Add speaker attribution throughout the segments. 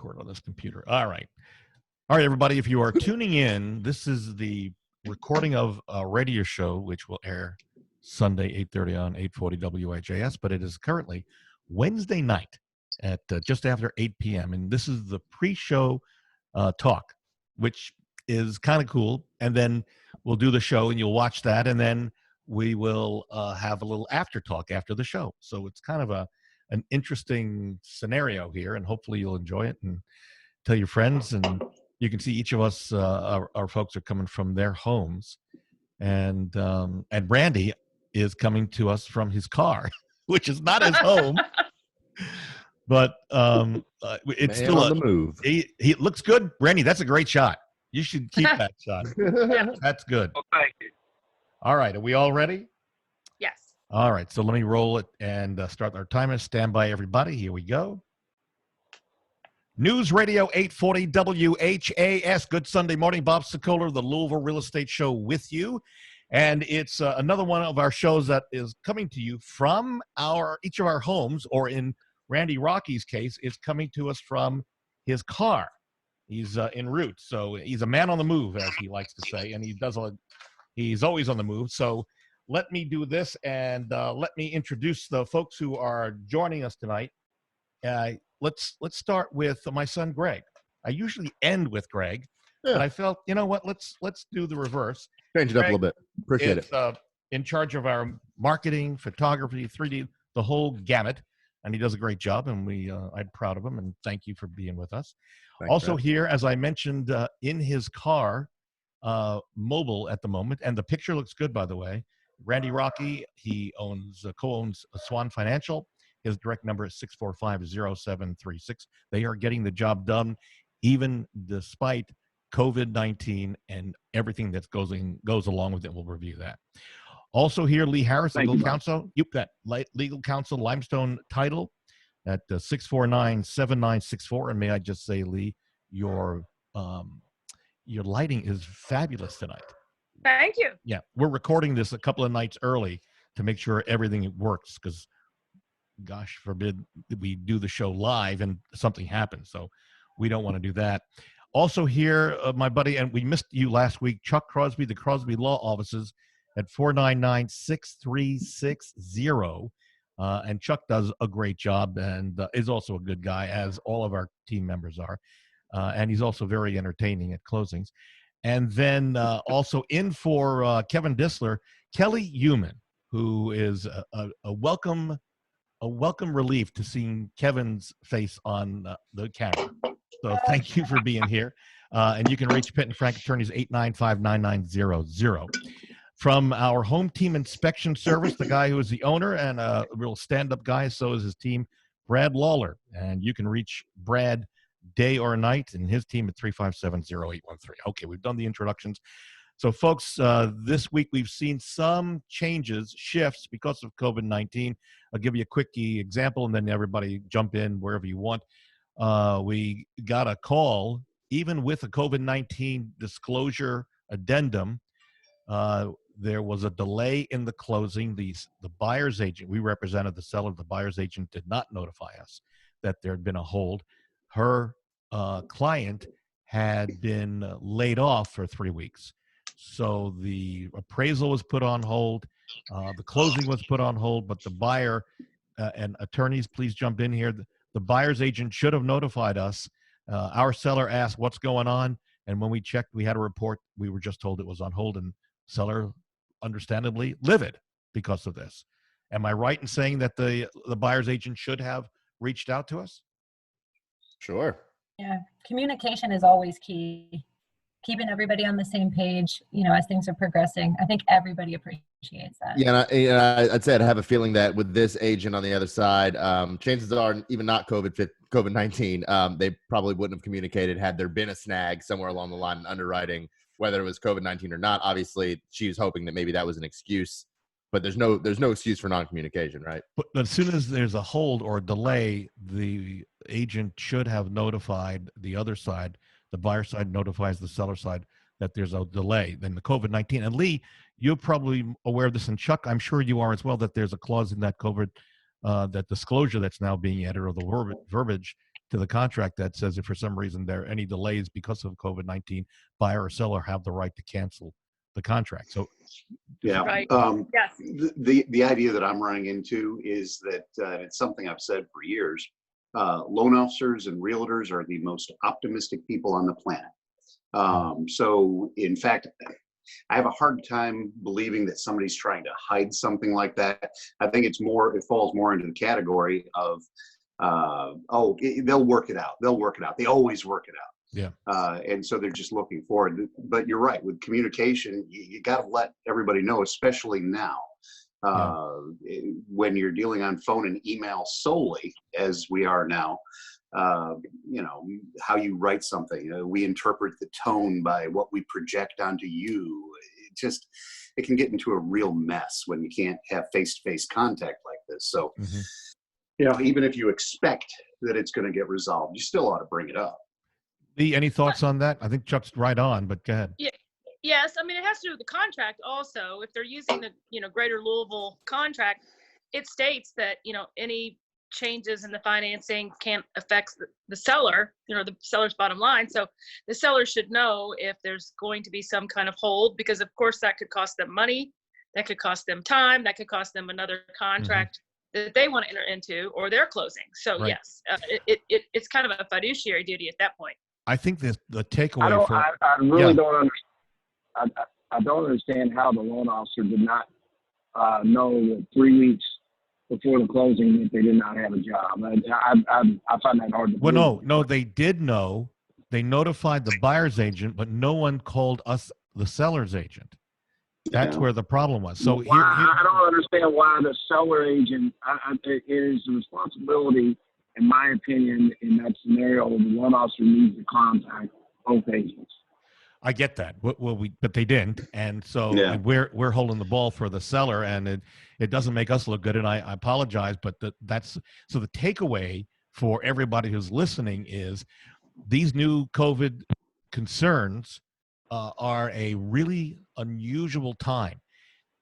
Speaker 1: record on this computer. All right, everybody. If you are tuning in, this is the recording of a radio show which will air Sunday 8:30 on 840 WHAS, but it is currently Wednesday night at just after 8 p.m. and this is the pre-show talk, which is kind of cool. And then we'll do the show, and you'll watch that, and then we will have a little after talk after the show. So it's kind of an interesting scenario here, and hopefully you'll enjoy it and tell your friends. And you can see each of us, our folks are coming from their homes, and Brandy is coming to us from his car, which is not his home, but it's
Speaker 2: Man
Speaker 1: still
Speaker 2: on the move.
Speaker 1: He looks good. Brandy, that's a great shot. You should keep that shot. That's good.
Speaker 3: Oh, thank you.
Speaker 1: All right, are we all ready?
Speaker 4: Yes.
Speaker 1: All right, so let me roll it and start our timer. Stand by, everybody. Here we go. News Radio 840 WHAS. Good Sunday morning. Bob Sokoler, the Louisville Real Estate Show with you. And it's another one of our shows that is coming to you from each of our homes, or in Randy Rocky's case, it's coming to us from his car. He's en route, so he's a man on the move, as he likes to say, and he's always on the move. So let me do this, and let me introduce the folks who are joining us tonight. Let's start with my son Greg. I usually end with Greg, but I felt, you know what? Let's do the reverse.
Speaker 2: Change it up a little bit. Appreciate it.
Speaker 1: In charge of our marketing, photography, 3D, the whole gamut, and he does a great job. And I'm proud of him, and thank you for being with us.
Speaker 2: Thanks,
Speaker 1: also
Speaker 2: Brad.
Speaker 1: here, as I mentioned, in his car, mobile at the moment, and the picture looks good, by the way. Randy Rocky, he co-owns Swan Financial. His direct number is 645-0736. They are getting the job done, even despite COVID-19 and everything that goes along with it. We'll review that. Also here, Lee Harris, legal counsel. Legal counsel, Limestone Title at 649-7964. And may I just say, Lee, your lighting is fabulous tonight.
Speaker 4: Thank you.
Speaker 1: Yeah, we're recording this a couple of nights early to make sure everything works, because gosh forbid we do the show live and something happens. So we don't want to do that. Also here, my buddy, and we missed you last week, Chuck Crosby, the Crosby Law Offices at 499-6360. And Chuck does a great job and is also a good guy, as all of our team members are. And he's also very entertaining at closings. And then also in for Kevin Dissler, Kelly Human, who is a welcome relief to seeing Kevin's face on the camera. So thank you for being here. And you can reach Pitt and Frank Attorneys 895-9900. From our home team inspection service, the guy who is the owner and a real stand-up guy, so is his team, Brad Lawler. And you can reach Brad day or night and his team at 357-0813. Okay, we've done the introductions. So folks, this week we've seen some changes, shifts because of COVID-19. I'll give you a quickie example, and then everybody jump in wherever you want. We got a call, even with a COVID-19 disclosure addendum, there was a delay in the closing. The buyer's agent, we represented the seller, the buyer's agent did not notify us that there had been a hold. Her client had been laid off for 3 weeks. So the appraisal was put on hold. The closing was put on hold, but the buyer, and attorneys, please jump in here. The buyer's agent should have notified us. Our seller asked what's going on. And when we checked, we had a report. We were just told it was on hold, and seller, understandably, livid because of this. Am I right in saying that the buyer's agent should have reached out to us?
Speaker 2: Sure.
Speaker 5: Yeah, communication is always key. Keeping everybody on the same page, as things are progressing. I think everybody appreciates that.
Speaker 2: Yeah, and I'd say I'd have a feeling that with this agent on the other side, chances are, even not COVID-19, they probably wouldn't have communicated had there been a snag somewhere along the line in underwriting, whether it was COVID-19 or not. Obviously, she was hoping that maybe that was an excuse, but there's no excuse for non-communication, right?
Speaker 1: But as soon as there's a hold or a delay, the agent should have notified the other side. The buyer side notifies the seller side that there's a delay. Then the COVID-19. And Lee, you're probably aware of this, and Chuck, I'm sure you are as well, that there's a clause in that that disclosure that's now being added, or the verbiage, to the contract that says if for some reason there are any delays because of COVID-19, buyer or seller have the right to cancel the contract. So
Speaker 3: Yeah.
Speaker 4: Right. Yes.
Speaker 3: The idea that I'm running into is that it's something I've said for years. Loan officers and realtors are the most optimistic people on the planet. So in fact, I have a hard time believing that somebody's trying to hide something like that. I think it falls more into the category of, they'll work it out. They'll work it out. They always work it out.
Speaker 1: Yeah.
Speaker 3: And so they're just looking forward. But you're right, with communication, you got to let everybody know, especially now. When you're dealing on phone and email solely, as we are now, how you write something. We interpret the tone by what we project onto you. It can get into a real mess when you can't have face-to-face contact like this. So, even if you expect that it's going to get resolved, you still ought to bring it up.
Speaker 1: Lee, any thoughts on that? I think Chuck's right on, but go ahead.
Speaker 4: Yeah. Yes, I mean, it has to do with the contract also. If they're using the, Greater Louisville contract, it states that, any changes in the financing can't affect the seller, the seller's bottom line. So the seller should know if there's going to be some kind of hold, because of course that could cost them money, that could cost them time, that could cost them another contract that they want to enter into, or they're closing. So
Speaker 1: Right.
Speaker 4: yes, it's kind of a fiduciary duty at that point.
Speaker 1: I think the takeaway
Speaker 6: I really don't understand. I don't understand how the loan officer did not know that 3 weeks before the closing that they did not have a job. I find that hard to believe.
Speaker 1: Well, no, they did know. They notified the buyer's agent, but no one called us, the seller's agent. That's where the problem was. So
Speaker 6: I don't understand why the seller agent. It is the responsibility, in my opinion, in that scenario, the loan officer needs to contact both agents.
Speaker 1: I get that. But they didn't, and so we're holding the ball for the seller, and it doesn't make us look good. And I apologize, but that's so. The takeaway for everybody who's listening is these new COVID concerns are a really unusual time.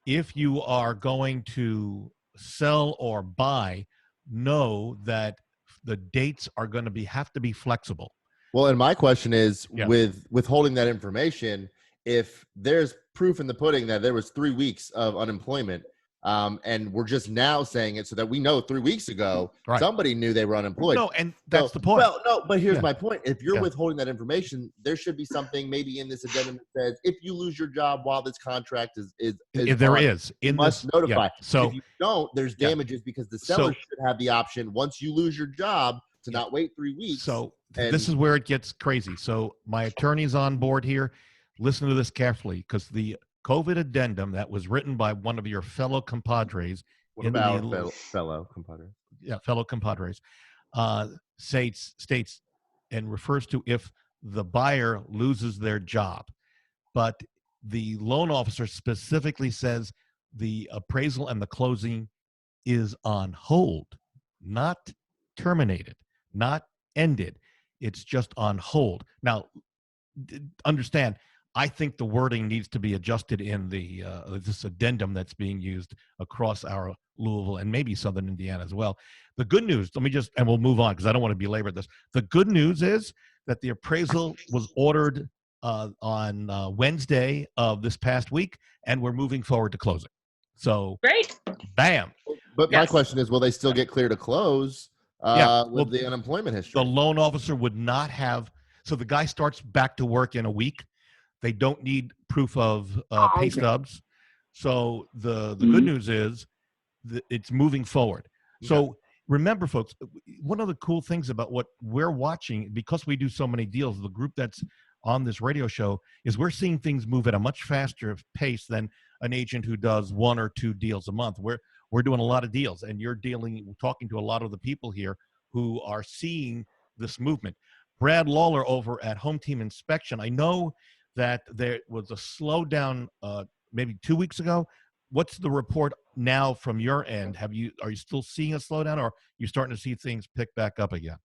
Speaker 1: If you are going to sell or buy, know that the dates are going to have to be flexible.
Speaker 2: Well, and my question is, with withholding that information, if there's proof in the pudding that there was 3 weeks of unemployment, and we're just now saying it so that we know 3 weeks ago somebody knew they were unemployed.
Speaker 1: No, and that's the point.
Speaker 2: Well, no, but here's my point. If you're withholding that information, there should be something maybe in this addendum that says if you lose your job while this contract is
Speaker 1: if there
Speaker 2: on,
Speaker 1: is,
Speaker 2: you must notify.
Speaker 1: So
Speaker 2: if you don't, there's damages because the seller should have the option once you lose your job to not wait 3 weeks.
Speaker 1: So this is where it gets crazy. So my attorney's on board here. Listen to this carefully, because the COVID addendum that was written by one of your fellow compadres.
Speaker 2: What about fellow compadres?
Speaker 1: Yeah, fellow compadres. States and refers to if the buyer loses their job. But the loan officer specifically says the appraisal and the closing is on hold, not terminated, not ended. It's just on hold. Now, understand, I think the wording needs to be adjusted in the this addendum that's being used across our Louisville and maybe Southern Indiana as well. The good news, and we'll move on because I don't want to belabor this. The good news is that the appraisal was ordered on Wednesday of this past week, and we're moving forward to closing. So,
Speaker 4: great.
Speaker 1: Bam.
Speaker 2: But my question is, will they still get clear to close with the unemployment history?
Speaker 1: The loan officer would not have. So the guy starts back to work in a week. They don't need proof of pay stubs. So the good news is that it's moving forward. So remember, folks, one of the cool things about what we're watching, because we do so many deals, the group that's on this radio show, is we're seeing things move at a much faster pace than an agent who does 1 or 2 deals a month. We're doing a lot of deals, and you're talking to a lot of the people here who are seeing this movement. Brad Lawler over at Home Team Inspection, I know that there was a slowdown maybe 2 weeks ago. What's the report now from your end? Are you still seeing a slowdown, or are you starting to see things pick back up again?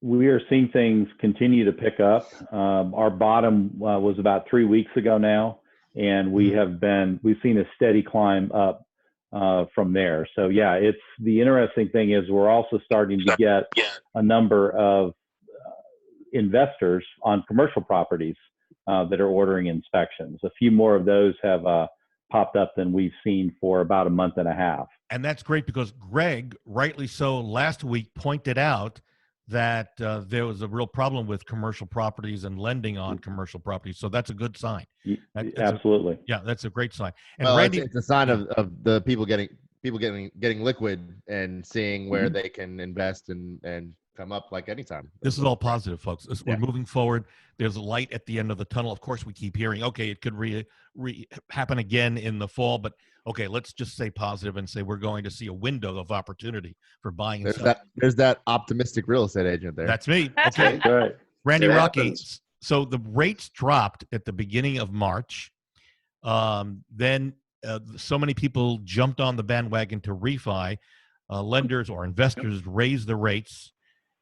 Speaker 7: We are seeing things continue to pick up. Our bottom was about 3 weeks ago now, and we've seen a steady climb up from there. So yeah, it's the interesting thing is we're also starting to get a number of investors on commercial properties that are ordering inspections. A few more of those have popped up than we've seen for about a month and a half.
Speaker 1: And that's great because Greg, rightly so, last week pointed out that there was a real problem with commercial properties and lending on commercial properties. So that's a good sign.
Speaker 7: Absolutely.
Speaker 1: That's a great sign. And
Speaker 2: Well,
Speaker 1: Randy,
Speaker 2: it's a sign of the people getting liquid and seeing where they can invest and come up like anytime.
Speaker 1: this is all positive, folks. We're
Speaker 2: Yeah.
Speaker 1: moving forward. There's a light at the end of the tunnel. Of course, we keep hearing, okay, it could happen again in the fall, but okay, let's just stay positive and say we're going to see a window of opportunity for buying and selling.
Speaker 2: There's that optimistic real estate agent there.
Speaker 1: That's me. Okay.
Speaker 7: That's right.
Speaker 1: Randy
Speaker 3: It
Speaker 1: Rocky.
Speaker 3: happens.
Speaker 1: So the rates dropped at the beginning of March. Then so many people jumped on the bandwagon to refi. Lenders or investors raised the rates.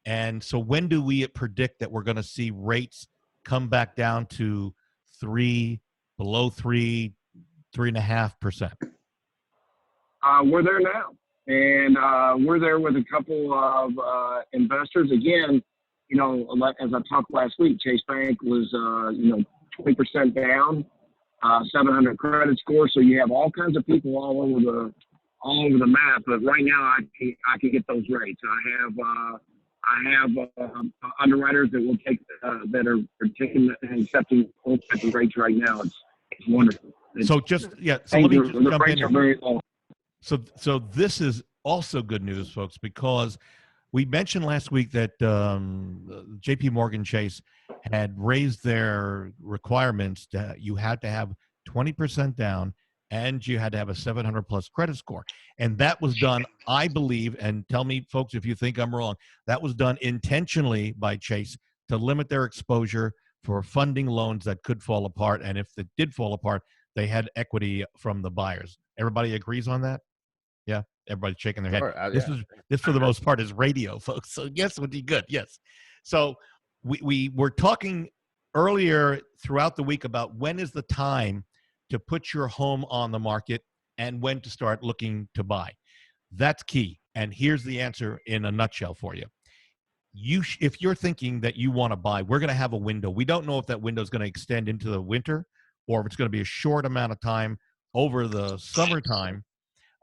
Speaker 1: And so when do we predict that we're going to see rates come back down to below 3.5%?
Speaker 6: We're there now, and we're there with a couple of investors. Again, as I talked last week, Chase Bank was 20% down, 700 credit score. So you have all kinds of people all over the map. But right now, I can get those rates. I have underwriters that will take that are taking and accepting all types of rates right now. It's wonderful.
Speaker 1: So let me just jump
Speaker 6: rates
Speaker 1: in.
Speaker 6: are very low.
Speaker 1: So this is also good news, folks, because we mentioned last week that J.P. Morgan Chase had raised their requirements. You had to have 20% down, and you had to have a 700 plus credit score. And that was done, I believe, and tell me, folks, if you think I'm wrong, that was done intentionally by Chase to limit their exposure for funding loans that could fall apart. And if it did fall apart, they had equity from the buyers. Everybody agrees on that? Yeah, everybody's shaking their head.
Speaker 2: Sure,
Speaker 1: This for the most part is radio, folks. So yes, would be good. Yes. So we were talking earlier throughout the week about when is the time to put your home on the market and when to start looking to buy. That's key. And here's the answer in a nutshell for you. If you're thinking that you want to buy, we're going to have a window. We don't know if that window is going to extend into the winter or if it's going to be a short amount of time over the summertime.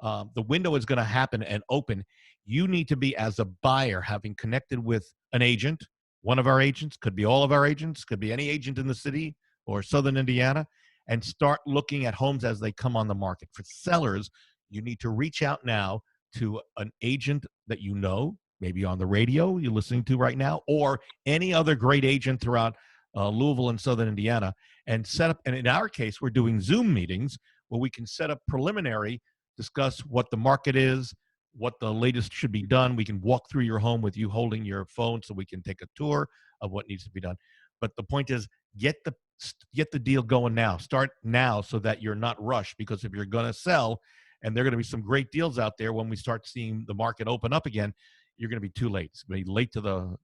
Speaker 1: The window is going to happen and open. You need to be, as a buyer, having connected with an agent, one of our agents, could be all of our agents, could be any agent in the city or Southern Indiana, and start looking at homes as they come on the market. For sellers, you need to reach out now to an agent that you know, maybe on the radio you're listening to right now, or any other great agent throughout Louisville and Southern Indiana, and set up, and in our case, we're doing Zoom meetings where we can set up preliminary, discuss what the market is, what the latest should be done. We can walk through your home with you holding your phone so we can take a tour of what needs to be done. But the point is, get the deal going now. Start now so that you're not rushed, because if you're going to sell, and there are going to be some great deals out there when we start seeing the market open up again, you're going to be too late. It's going to be late to the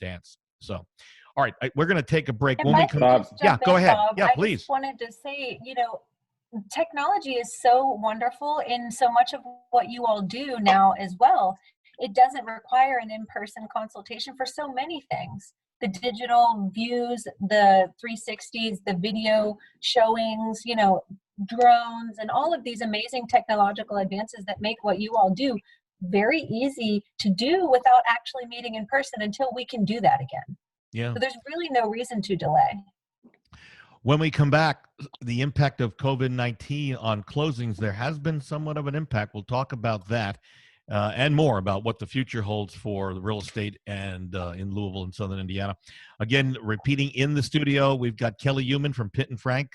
Speaker 1: dance. So, all right, we're going to take a break.
Speaker 5: And
Speaker 1: When we come, go ahead.
Speaker 5: Bob,
Speaker 1: Yeah,
Speaker 5: I
Speaker 1: please.
Speaker 5: just wanted to say, technology is so wonderful in so much of what you all do now as well. It doesn't require an in-person consultation for so many things. The digital views, the 360s, the video showings, drones, and all of these amazing technological advances that make what you all do very easy to do without actually meeting in person until we can do that again.
Speaker 1: Yeah.
Speaker 5: So there's really no reason to delay.
Speaker 1: When we come back, the impact of COVID-19 on closings, there has been somewhat of an impact. We'll talk about that and more about what the future holds for the real estate and in Louisville and Southern Indiana. Again, repeating in the studio, we've got Kelly Human from Pitt and Frank,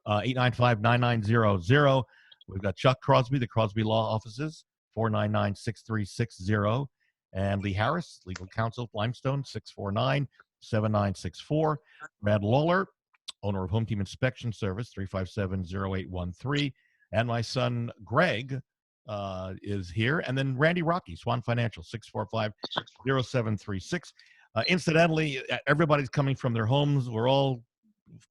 Speaker 1: 895-9900. We've got Chuck Crosby, the Crosby Law Offices, 499-6360. And Lee Harris, legal counsel, Limestone, 649-7964. Brad Lawler, owner of Home Team Inspection Service, 357-0813. And my son, Greg, is here. And then Randy Rocky, Swan Financial, 645-0736. Incidentally, everybody's coming from their homes. We're all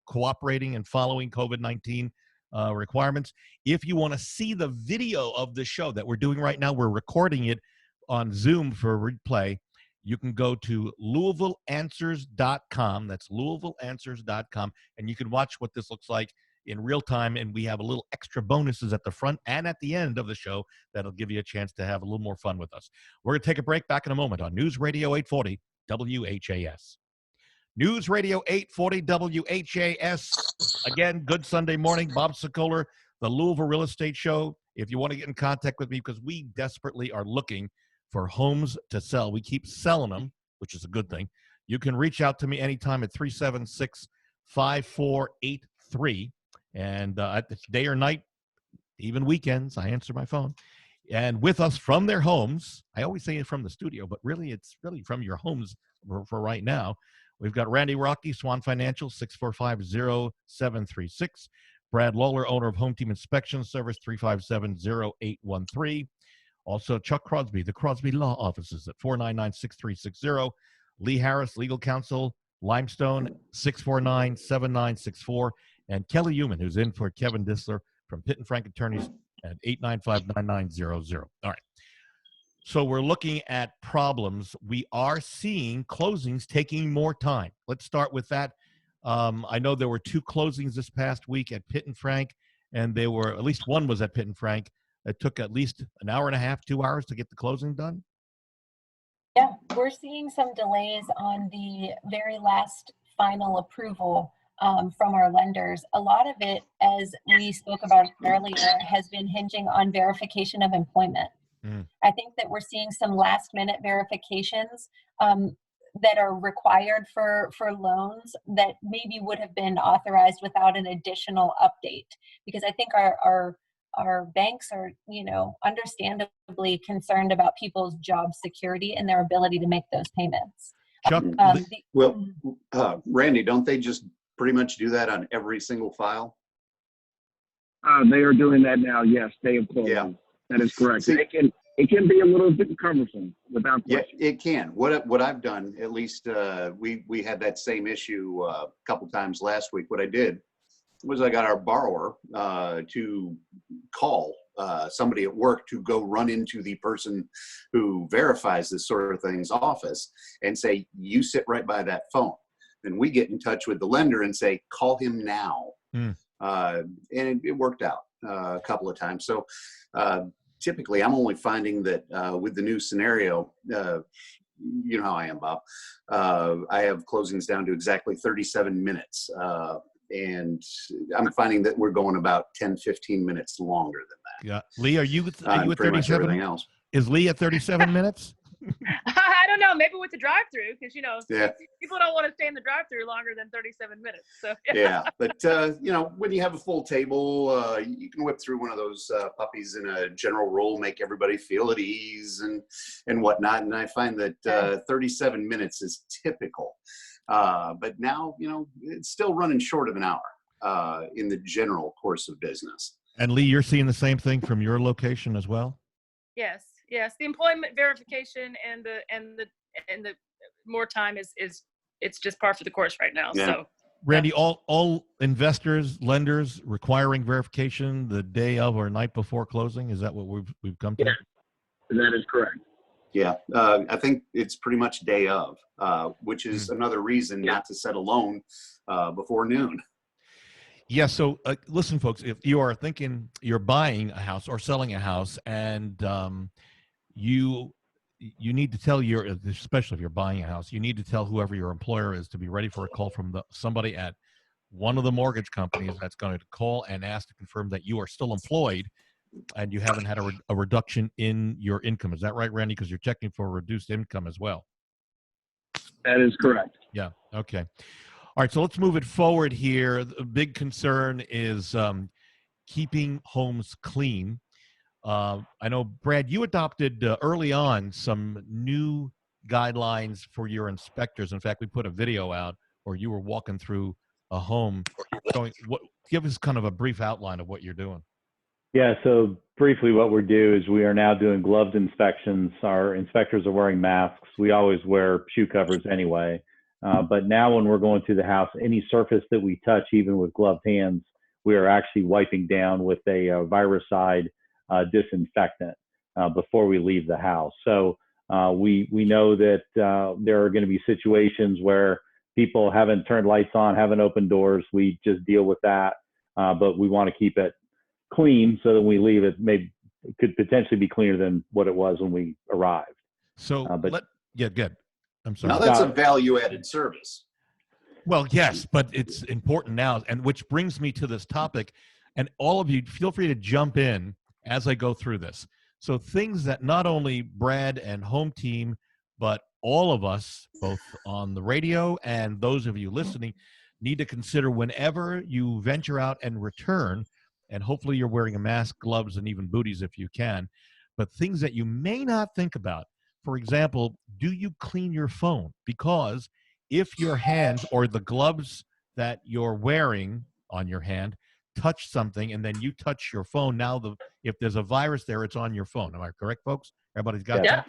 Speaker 1: cooperating and following COVID-19 requirements. If you want to see the video of the show that we're doing right now, we're recording it on Zoom for replay. You can go to LouisvilleAnswers.com. That's LouisvilleAnswers.com. And you can watch what this looks like in real time. And we have a little extra bonuses at the front and at the end of the show that'll give you a chance to have a little more fun with us. We're going to take a break. Back in a moment on News Radio 840 WHAS. News Radio 840 WHAS. Again, good Sunday morning. Bob Sokoler, the Louisville Real Estate Show. If you want to get in contact with me, because we desperately are looking for homes to sell. We keep selling them, which is a good thing. You can reach out to me anytime at 376-5483. And at the day or night, even weekends, I answer my phone. And with us from their homes, I always say it from the studio, but really it's really from your homes for right now. We've got Randy Rocky, Swan Financial, 645-0736. Brad Lawler, owner of Home Team Inspection Service, 357-0813. Also, Chuck Crosby, the Crosby Law Offices at 499-6360. Lee Harris, Legal Counsel, Limestone, 649-7964. And Kelly Human, who's in for Kevin Disler from Pitt and Frank Attorneys at 895-9900. All right. So we're looking at problems. We are seeing closings taking more time. Let's start with that. I know there were 2 closings this past week at Pitt and Frank, and they were, at least one was at Pitt and Frank. It took at least an hour and a half, 2 hours to get the closing done.
Speaker 5: Yeah, we're seeing some delays on the very last final approval from our lenders. A lot of it, as we spoke about earlier, has been hinging on verification of employment. I think that we're seeing some last minute verifications that are required for loans that maybe would have been authorized without an additional update, because I think our banks are, understandably concerned about people's job security and their ability to make those payments.
Speaker 1: Chuck,
Speaker 3: Randy, don't they just pretty much do that on every single file?
Speaker 6: They are doing that now. Yes, day of closing.
Speaker 3: Yeah.
Speaker 6: That is correct.
Speaker 3: See,
Speaker 6: it can be a little bit cumbersome, without question.
Speaker 3: Yeah, it can. What I've done, at least we had that same issue a couple times last week. What I did was I got our borrower to call somebody at work to go run into the person who verifies this sort of thing's office and say, you sit right by that phone. Then we get in touch with the lender and say, call him now. And it worked out a couple of times. So typically I'm only finding that with the new scenario, you know how I am, Bob. I have closings down to exactly 37 minutes. And I'm finding that we're going about 10, 15 minutes longer than that.
Speaker 1: Yeah. Lee, are you at 37?
Speaker 3: Everything else.
Speaker 1: Is Lee at 37 minutes?
Speaker 4: I don't know. Maybe with the drive-through, because
Speaker 3: Yeah.
Speaker 4: people don't want to stay in the drive-through longer than 37 minutes. So
Speaker 3: Yeah, but when you have a full table, you can whip through one of those puppies in a general roll, make everybody feel at ease and whatnot. And I find that 37 minutes is typical. But now, it's still running short of an hour in the general course of business.
Speaker 1: And Lee, you're seeing the same thing from your location as well?
Speaker 4: Yes. The employment verification and the more time is it's just par for the course right now.
Speaker 3: Yeah.
Speaker 4: So
Speaker 1: Randy, all investors, lenders requiring verification the day of or night before closing. Is that what we've come to?
Speaker 6: Yeah, that is correct.
Speaker 3: Yeah, I think it's pretty much day of, which is another reason not to set a loan before noon.
Speaker 1: Yeah. So listen, folks, if you are thinking you're buying a house or selling a house, and you need to tell especially if you're buying a house, you need to tell whoever your employer is to be ready for a call from somebody at one of the mortgage companies that's going to call and ask to confirm that you are still employed and you haven't had a reduction in your income. Is that right, Randy? Because you're checking for reduced income as well.
Speaker 6: That is correct.
Speaker 1: Yeah. Okay. All right. So let's move it forward here. The big concern is keeping homes clean. I know, Brad, you adopted early on some new guidelines for your inspectors. In fact, we put a video out where you were walking through a home. Give us kind of a brief outline of what you're doing.
Speaker 7: Yeah, so briefly what we do is we are now doing gloved inspections. Our inspectors are wearing masks. We always wear shoe covers anyway. But now when we're going through the house, any surface that we touch, even with gloved hands, we are actually wiping down with a viricide disinfectant before we leave the house. So we know that there are going to be situations where people haven't turned lights on, haven't opened doors. We just deal with that, but we want to keep it clean so that when we leave it could potentially be cleaner than what it was when we arrived.
Speaker 1: So, good. I'm sorry.
Speaker 3: Now that's a value-added service.
Speaker 1: Well, yes, but it's important now, and which brings me to this topic. And all of you, feel free to jump in as I go through this. So things that not only Brad and home team, but all of us, both on the radio and those of you listening, need to consider whenever you venture out and return. And hopefully you're wearing a mask, gloves, and even booties if you can. But things that you may not think about. For example, do you clean your phone? Because if your hands or the gloves that you're wearing on your hand touch something and then you touch your phone, now if there's a virus there, it's on your phone. Am I correct, folks? Everybody's got that?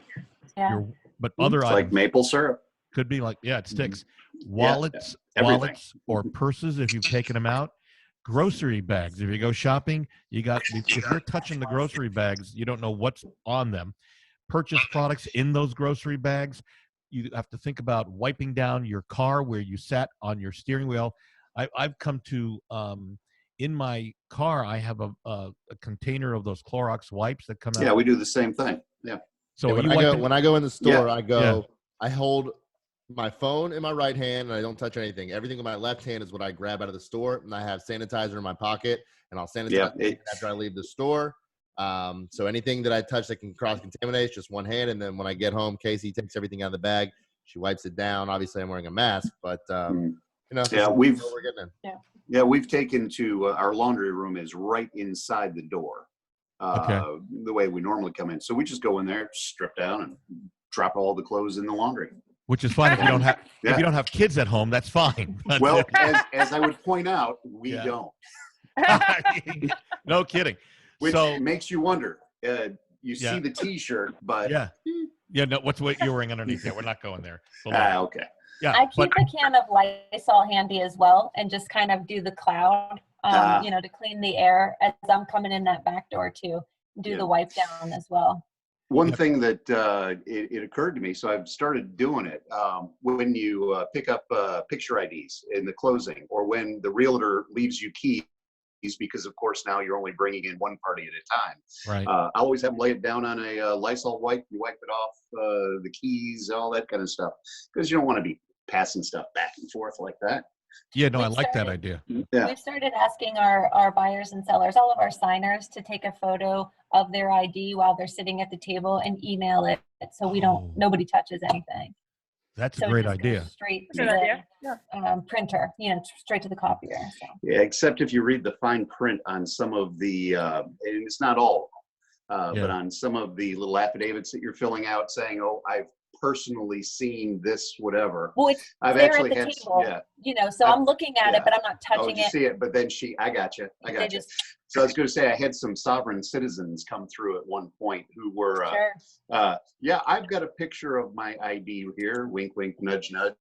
Speaker 5: Yeah.
Speaker 1: But other
Speaker 3: It's
Speaker 1: items
Speaker 3: like maple syrup.
Speaker 1: could be like, it sticks.
Speaker 3: Yeah,
Speaker 1: Wallets
Speaker 3: everything.
Speaker 1: or purses if you've taken them out. Grocery bags. If you go shopping, if you're touching the grocery bags, you don't know what's on them. Purchase products in those grocery bags. You have to think about wiping down your car where you sat on your steering wheel. I've come to, in my car, I have a container of those Clorox wipes that come out.
Speaker 3: Yeah, we do the same thing. Yeah.
Speaker 1: So
Speaker 2: when I go in the store, I hold my phone in my right hand and I don't touch anything. Everything in my left hand is what I grab out of the store, and I have sanitizer in my pocket, and I'll sanitize after I leave the store. So anything that I touch that can cross-contaminate, just one hand. And then when I get home, Casey takes everything out of the bag. She wipes it down. Obviously, I'm wearing a mask, but,
Speaker 3: we've taken to our laundry room is right inside the door, the way we normally come in. So we just go in there, strip down, and drop all the clothes in the laundry.
Speaker 1: Which is fine if you don't have if you don't have kids at home. That's fine.
Speaker 3: Well, as I would point out, we don't.
Speaker 1: No kidding.
Speaker 3: Which makes you wonder. You see the T-shirt, but
Speaker 1: no. What's what you're wearing underneath there? We're not going there.
Speaker 3: Okay.
Speaker 1: Yeah.
Speaker 5: I keep a can of Lysol handy as well, and just kind of do the cloud, to clean the air as I'm coming in that back door too. Do the wipe down as well.
Speaker 3: One thing that it occurred to me, so I've started doing it when you pick up picture IDs in the closing, or when the realtor leaves you keys, because of course now you're only bringing in one party at a time.
Speaker 1: Right.
Speaker 3: I always have them lay it down on a Lysol wipe. You wipe it off the keys, all that kind of stuff, because you don't want to be passing stuff back and forth like that.
Speaker 1: Yeah, no, I like that idea.
Speaker 3: Yeah.
Speaker 5: We've started asking our buyers and sellers, all of our signers, to take a photo of their ID while they're sitting at the table and email it, so nobody touches anything.
Speaker 1: That's a great idea.
Speaker 5: Straight to the printer, straight to the copier. So.
Speaker 3: Yeah, except if you read the fine print on some of the, and it's not all, but on some of the little affidavits that you're filling out saying, "Oh, I've personally seen this, whatever."
Speaker 5: Well, I've actually had table, so I'm looking at it, but I'm not touching it.
Speaker 3: See it, but then I got you. So I was going to say, I had some sovereign citizens come through at one point who were, I've got a picture of my ID here. Wink, wink, nudge, nudge.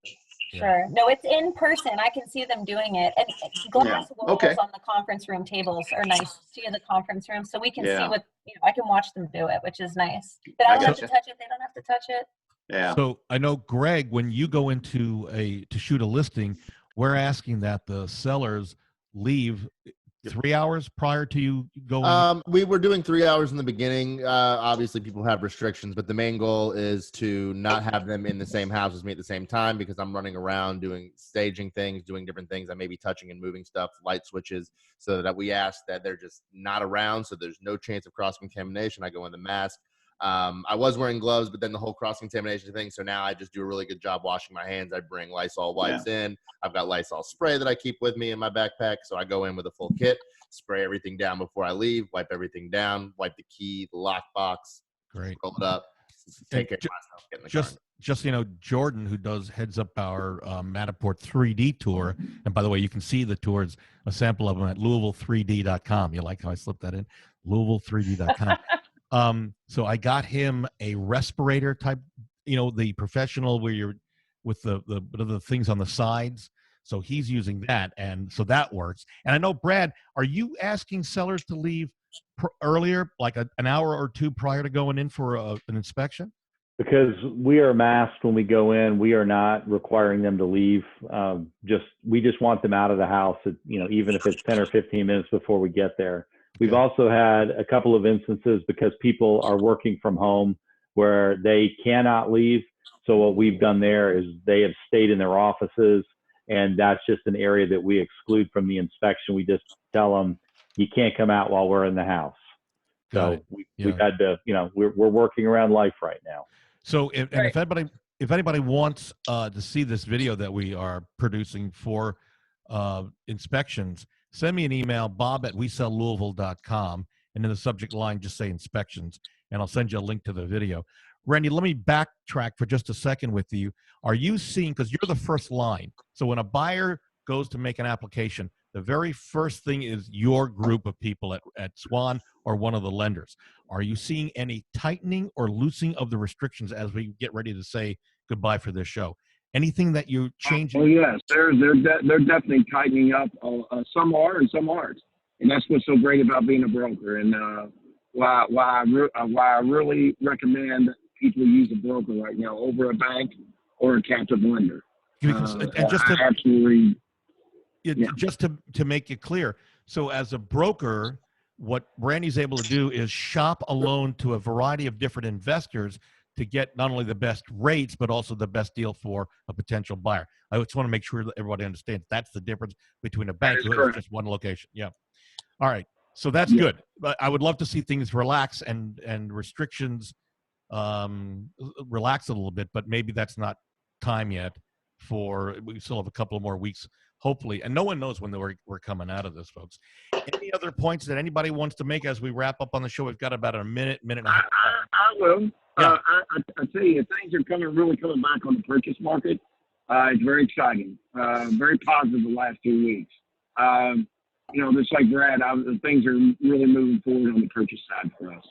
Speaker 5: Sure. No, it's in person. I can see them doing it. And glass walls on the conference room tables are nice to the conference room, so we can see what, I can watch them do it, which is nice. But I don't have to touch it. They don't have to touch it.
Speaker 3: Yeah.
Speaker 1: So I know, Greg, when you go into to shoot a listing, we're asking that the sellers leave 3 hours prior to you going.
Speaker 2: We were doing 3 hours in the beginning. Obviously, people have restrictions, but the main goal is to not have them in the same house as me at the same time, because I'm running around doing staging things, doing different things. I may be touching and moving stuff, light switches, so that we ask that they're just not around, so there's no chance of cross-contamination. I go in the mask. I was wearing gloves, but then the whole cross-contamination thing. So now I just do a really good job washing my hands. I bring Lysol wipes in. I've got Lysol spray that I keep with me in my backpack. So I go in with a full kit, spray everything down before I leave, wipe everything down, wipe the key, the lockbox, roll it up, take care of myself, get in the car.
Speaker 1: Just Jordan, who heads up our Matterport 3D tour, and by the way, you can see the tours, a sample of them at Louisville3D.com. You like how I slipped that in? Louisville3D.com. So I got him a respirator type, the professional where you're with the things on the sides, So he's using that, and so that works. And I know, Brad, are you asking sellers to leave earlier, like an hour or two prior to going in for an inspection?
Speaker 7: Because we are masked when we go in, we are not requiring them to leave. We just want them out of the house, even if it's 10 or 15 minutes before we get there. We've also had a couple of instances because people are working from home where they cannot leave. So what we've done there is they have stayed in their offices, and that's just an area that we exclude from the inspection. We just tell them, you can't come out while we're in the house. So we've had to, we're working around life right now.
Speaker 1: So, if anybody wants to see this video that we are producing for inspections, send me an email, bob@wesellouisville.com, and in the subject line, just say inspections, and I'll send you a link to the video. Randy, let me backtrack for just a second with you. Are you seeing, because you're the first line, so when a buyer goes to make an application, the very first thing is your group of people at Swan or one of the lenders. Are you seeing any tightening or loosening of the restrictions as we get ready to say goodbye for this show? Anything that you changing?
Speaker 6: Oh yes, they're definitely tightening up. Some are and some aren't, and that's what's so great about being a broker. And why I really recommend people use a broker right now over a bank or a captive lender.
Speaker 1: Because, and just to,
Speaker 6: absolutely.
Speaker 1: Just to make it clear, so as a broker, what Randy's able to do is shop a loan to a variety of different investors to get not only the best rates, but also the best deal for a potential buyer. I just want to make sure that everybody understands that's the difference between a bank who has just one location. Yeah. All right. So that's good. But I would love to see things relax and restrictions relax a little bit, but maybe that's not time yet. We still have a couple of more weeks, hopefully, and no one knows when we're coming out of this, folks. Any other points that anybody wants to make as we wrap up on the show? We've got about a minute and a half.
Speaker 6: I will.
Speaker 1: Yeah.
Speaker 6: I tell you, things are really coming back on the purchase market. It's very exciting, very positive the last 2 weeks. Just like Brad, things are really moving forward on the purchase side for us.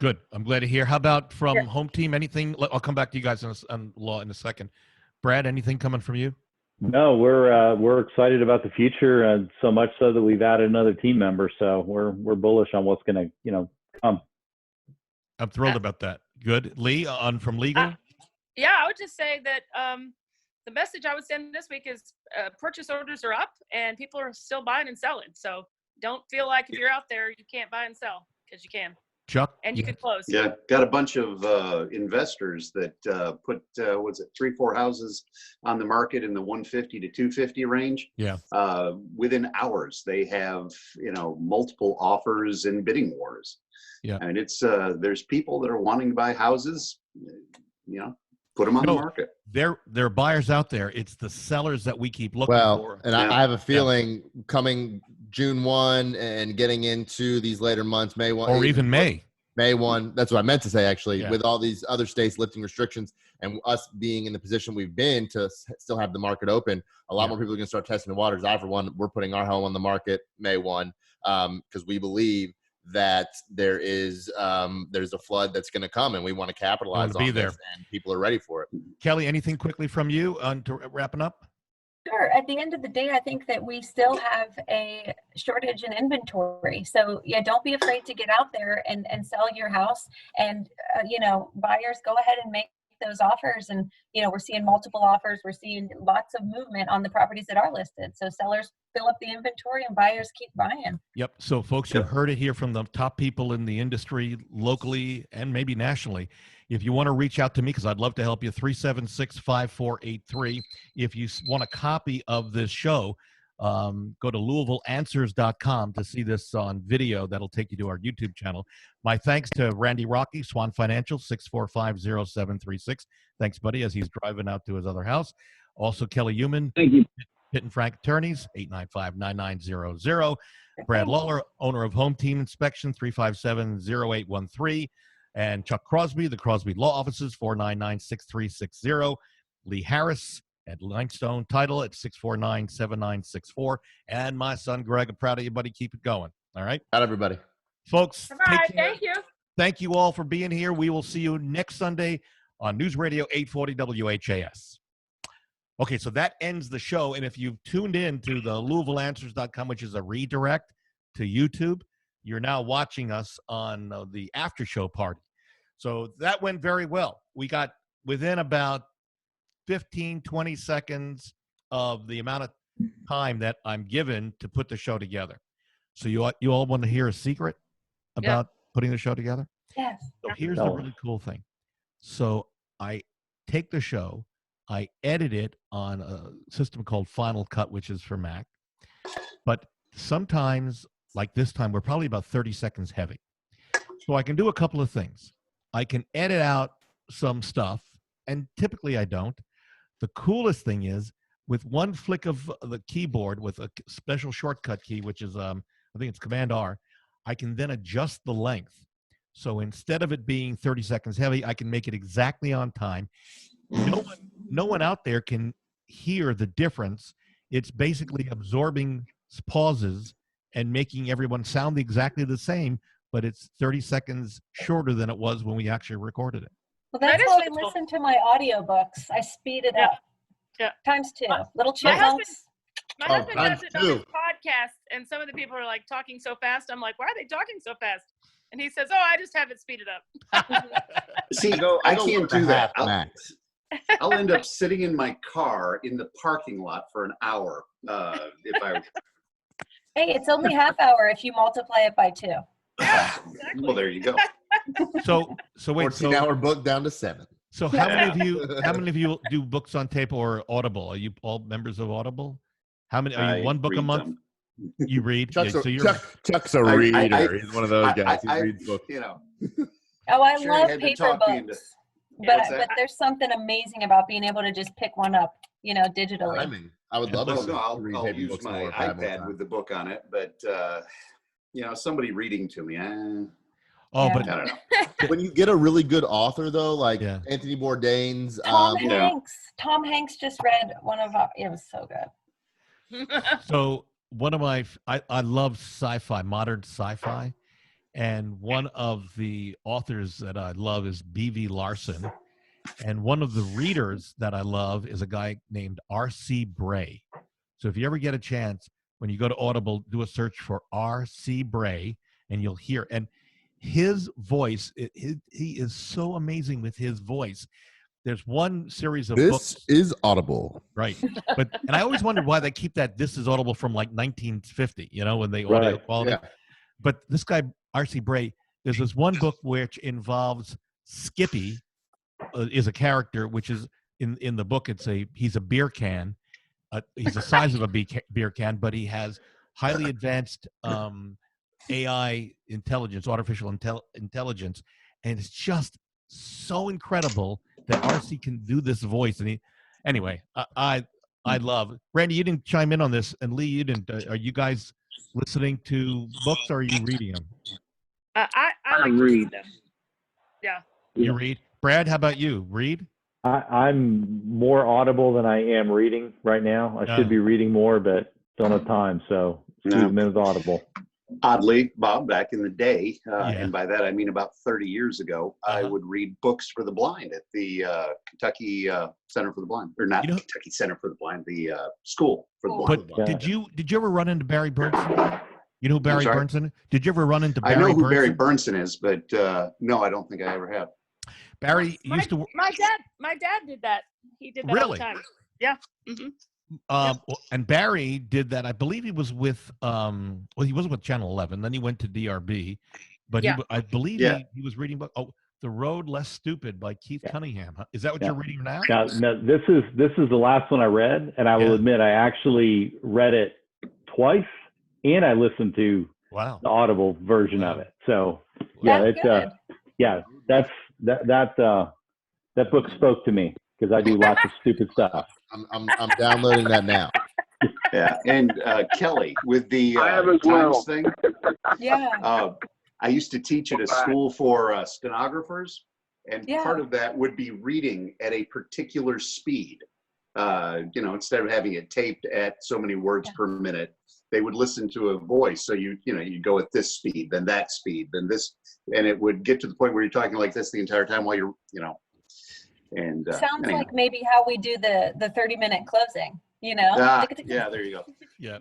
Speaker 1: Good. I'm glad to hear. How about from home team? Anything? I'll come back to you guys on law in a second. Brad, anything coming from you?
Speaker 7: No, we're excited about the future, and so much so that we've added another team member. So we're bullish on what's going to come.
Speaker 1: I'm thrilled about that. Good, Lee, on from legal.
Speaker 4: I would just say that the message I would send this week is purchase orders are up, and people are still buying and selling. So don't feel like if you're out there you can't buy and sell, because you can.
Speaker 1: Chuck?
Speaker 4: And you can close.
Speaker 3: Yeah, got a bunch of investors that put 3-4 houses on the market in the 150 to 250 range.
Speaker 1: Yeah.
Speaker 3: Within hours, they have multiple offers and bidding wars.
Speaker 1: Yeah.
Speaker 3: And it's there's people that are wanting to buy houses. Put them on the market.
Speaker 1: There are buyers out there. It's the sellers that we keep looking for.
Speaker 2: And I have a feeling coming June 1 and getting into these later months, May 1.
Speaker 1: Or even May
Speaker 2: 1. That's what I meant to say, actually,
Speaker 1: Yeah.
Speaker 2: with all these other states lifting restrictions and us being in the position we've been to still have the market open. A lot more people are going to start testing the waters. For one, we're putting our home on the market May 1 because we believe that there's a flood that's going to come, and we want to capitalize on this, and people are ready for it.
Speaker 1: Kelly, anything quickly from you to wrapping up?
Speaker 5: Sure. At the end of the day, I think that we still have a shortage in inventory. So don't be afraid to get out there and sell your house. And, buyers, go ahead and make those offers. And, we're seeing multiple offers. We're seeing lots of movement on the properties that are listed. So sellers fill up the inventory and buyers keep buying.
Speaker 1: Yep. So folks, you heard it here from the top people in the industry, locally and maybe nationally. If you want to reach out to me, because I'd love to help you, 376-5483. If you want a copy of this show, go to LouisvilleAnswers.com to see this on video. That'll take you to our YouTube channel. My thanks to Randy Rocky, Swan Financial, 645-0736. Thanks, buddy, as he's driving out to his other house. Also, Kelly Human.
Speaker 6: Thank you.
Speaker 1: Pitt and Frank Attorneys, 895-9900. Brad Lawler, owner of Home Team Inspection, 357-0813. And Chuck Crosby, the Crosby Law Offices, 499-6360. Lee Harris at Limestone Title at 649-7964. And my son, Greg, I'm proud of you, buddy. Keep it going. All right?
Speaker 2: Not everybody.
Speaker 1: Folks,
Speaker 4: Bye. Thank you.
Speaker 1: Thank you all for being here. We will see you next Sunday on News Radio 840 WHAS. Okay, so that ends the show. And if you've tuned in to the LouisvilleAnswers.com, which is a redirect to YouTube, you're now watching us on the after show party. So that went very well. We got within about 15, 20 seconds of the amount of time that I'm given to put the show together. So you all want to hear a secret about putting the show together?
Speaker 5: Yes.
Speaker 1: So here's the really cool thing. So I take the show, I edit it on a system called Final Cut, which is for Mac. But sometimes, like this time, we're probably about 30 seconds heavy. So I can do a couple of things. I can edit out some stuff, and typically I don't. The coolest thing is, with one flick of the keyboard with a special shortcut key, which is, I think it's Command R, I can then adjust the length. So instead of it being 30 seconds heavy, I can make it exactly on time. No one out there can hear the difference. It's basically absorbing pauses and making everyone sound exactly the same, but it's 30 seconds shorter than it was when we actually recorded it.
Speaker 5: Well, that's how I listen to my audiobooks. I speed it up.
Speaker 4: Yeah.
Speaker 5: Times 2. Little
Speaker 4: My
Speaker 5: chipmunks.
Speaker 4: husband does it on his podcast, and some of the people are like talking so fast. I'm like, why are they talking so fast? And he says, I just have it speeded up.
Speaker 3: See, I can't do that. I'll end up sitting in my car in the parking lot for an hour if I.
Speaker 5: Hey, it's only half hour if you multiply it by 2.
Speaker 4: Exactly.
Speaker 3: Well, there you go.
Speaker 1: So wait,
Speaker 2: 14-hour book down to 7.
Speaker 1: So how many of you do books on tape or Audible? Are you all members of Audible? How many? Are you one book a month?
Speaker 3: Them.
Speaker 1: You read?
Speaker 2: Chuck's a
Speaker 3: I-
Speaker 2: reader. He's one of those guys. He reads books.
Speaker 5: Oh, I
Speaker 3: Sure,
Speaker 5: love
Speaker 3: had to
Speaker 5: paper
Speaker 3: talk me into-
Speaker 5: books.
Speaker 3: What's
Speaker 5: But
Speaker 3: that?
Speaker 5: there's something amazing about being able to just pick one up, digitally.
Speaker 2: Timing. I would love to
Speaker 3: I'll
Speaker 2: read
Speaker 3: I'll
Speaker 2: heavy
Speaker 3: use
Speaker 2: books
Speaker 3: my
Speaker 2: more if I had more
Speaker 3: iPad
Speaker 2: time.
Speaker 3: with the book on it, but somebody reading to me.
Speaker 1: Oh,
Speaker 5: Yeah.
Speaker 1: but
Speaker 3: I don't know.
Speaker 2: When you get a really good author, though, like
Speaker 1: Yeah.
Speaker 2: Anthony Bourdain's,
Speaker 5: Tom Hanks. Tom Hanks just read one of our. It was so good.
Speaker 1: so one of my I love sci-fi, modern sci-fi, and one of the authors that I love is B.V. Larson, and one of the readers that I love is a guy named R.C. Bray. So if you ever get a chance, when you go to Audible, do a search for R.C. Bray, and you'll hear. And his voice, he is so amazing with his voice. There's one series of books.
Speaker 2: This is Audible.
Speaker 1: Right. And I always wondered why they keep that This is Audible from like 1950, when they audio quality.
Speaker 2: Yeah.
Speaker 1: But this guy, R.C. Bray, there's this one book which involves Skippy is a character, which is in the book, he's a beer can. He's the size of a beer can, but he has highly advanced AI intelligence, artificial intelligence. And it's just so incredible that RC can do this voice. And I love. Randy, you didn't chime in on this, and Lee, you didn't. Are you guys listening to books or are you reading them?
Speaker 4: I like to read them. Yeah.
Speaker 1: You read. Brad, how about you? Read?
Speaker 7: I'm more audible than I am reading right now. I should be reading more, but don't have time. So squeeze them in with Audible.
Speaker 3: Oddly, Bob, back in the day, and by that I mean about 30 years ago, I would read books for the blind at the Kentucky Center for the Blind, or not Kentucky Center for the Blind, the school for the blind.
Speaker 1: But did you ever run into Barry Burnson? You know who Barry Burnson is? Did you ever run into Barry Burnson?
Speaker 3: I know who Barry Burnson is, but no, I don't think I ever have.
Speaker 1: Barry used to.
Speaker 4: My dad did that. He did that all the time. Yeah. Mm-hmm.
Speaker 1: And Barry did that. I believe he was with he wasn't with Channel 11. Then he went to DRB, but I believe he was reading The Road Less Stupid by Keith Cunningham. Is that what you're reading now?
Speaker 7: No, this is the last one I read, and I will admit I actually read it twice, and I listened to the Audible version of it. So that book spoke to me because I do lots of stupid stuff.
Speaker 2: I'm downloading that now.
Speaker 3: Yeah, and Kelly with the Times thing.
Speaker 5: Yeah.
Speaker 3: I used to teach at a school for stenographers, and part of that would be reading at a particular speed. Instead of having it taped at so many words per minute, they would listen to a voice. So you go at this speed, then that speed, then this, and it would get to the point where you're talking like this the entire time while you're And
Speaker 5: Sounds
Speaker 3: anyhow.
Speaker 5: like maybe how we do the 30-minute closing, you know?
Speaker 3: Yeah, there you go.
Speaker 1: Yeah.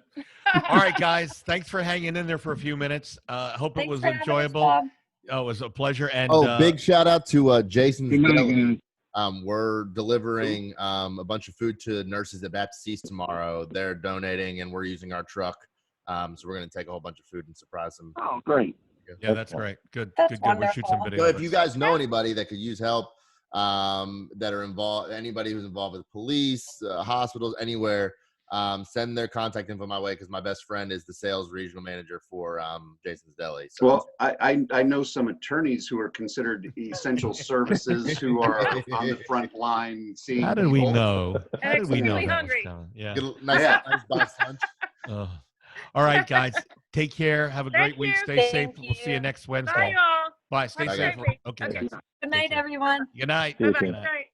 Speaker 1: All right, guys. Thanks for hanging in there for a few minutes. Hope it
Speaker 5: Thanks
Speaker 1: was
Speaker 5: for having us,
Speaker 1: enjoyable.
Speaker 5: Bob.
Speaker 1: Oh, it was a pleasure. And
Speaker 2: Big shout out to Jason's
Speaker 6: Good night,
Speaker 2: Deli.
Speaker 6: guys.
Speaker 2: We're delivering a bunch of food to nurses at Baptist East tomorrow. They're donating, and we're using our truck. So we're going to take a whole bunch of food and surprise them.
Speaker 6: Oh, great.
Speaker 1: yeah, that's great. Good.
Speaker 5: That's
Speaker 1: Good. We'll shoot some
Speaker 5: wonderful.
Speaker 1: video.
Speaker 2: So
Speaker 1: of
Speaker 2: if
Speaker 1: it.
Speaker 2: you guys know anybody that could use help, that are involved, anybody who's involved with police, hospitals, anywhere, send their contact info my way, because my best friend is the sales regional manager for Jason's Deli. So
Speaker 3: Well, I know some attorneys who are considered essential services who are on the front line seeing
Speaker 1: How did we
Speaker 3: people.
Speaker 1: know? How did we know
Speaker 4: Extremely
Speaker 1: that was
Speaker 4: hungry.
Speaker 1: coming? Yeah.
Speaker 2: get a nice,
Speaker 3: Yeah.
Speaker 2: nice box lunch.
Speaker 1: All right, guys. Take care. Have a
Speaker 4: Thank
Speaker 1: great week.
Speaker 4: you.
Speaker 1: Stay safe.
Speaker 5: Thank
Speaker 1: We'll see
Speaker 5: you.
Speaker 1: you next
Speaker 4: Bye,
Speaker 1: Wednesday.
Speaker 4: y'all.
Speaker 1: Bye. Stay
Speaker 4: Have a
Speaker 1: safe.
Speaker 4: great week.
Speaker 1: Okay,
Speaker 4: Okay.
Speaker 1: guys.
Speaker 5: Good night,
Speaker 1: care.
Speaker 5: everyone.
Speaker 1: Good night.
Speaker 7: See you
Speaker 4: Bye-bye.
Speaker 7: soon.
Speaker 1: Good night.
Speaker 4: Good night.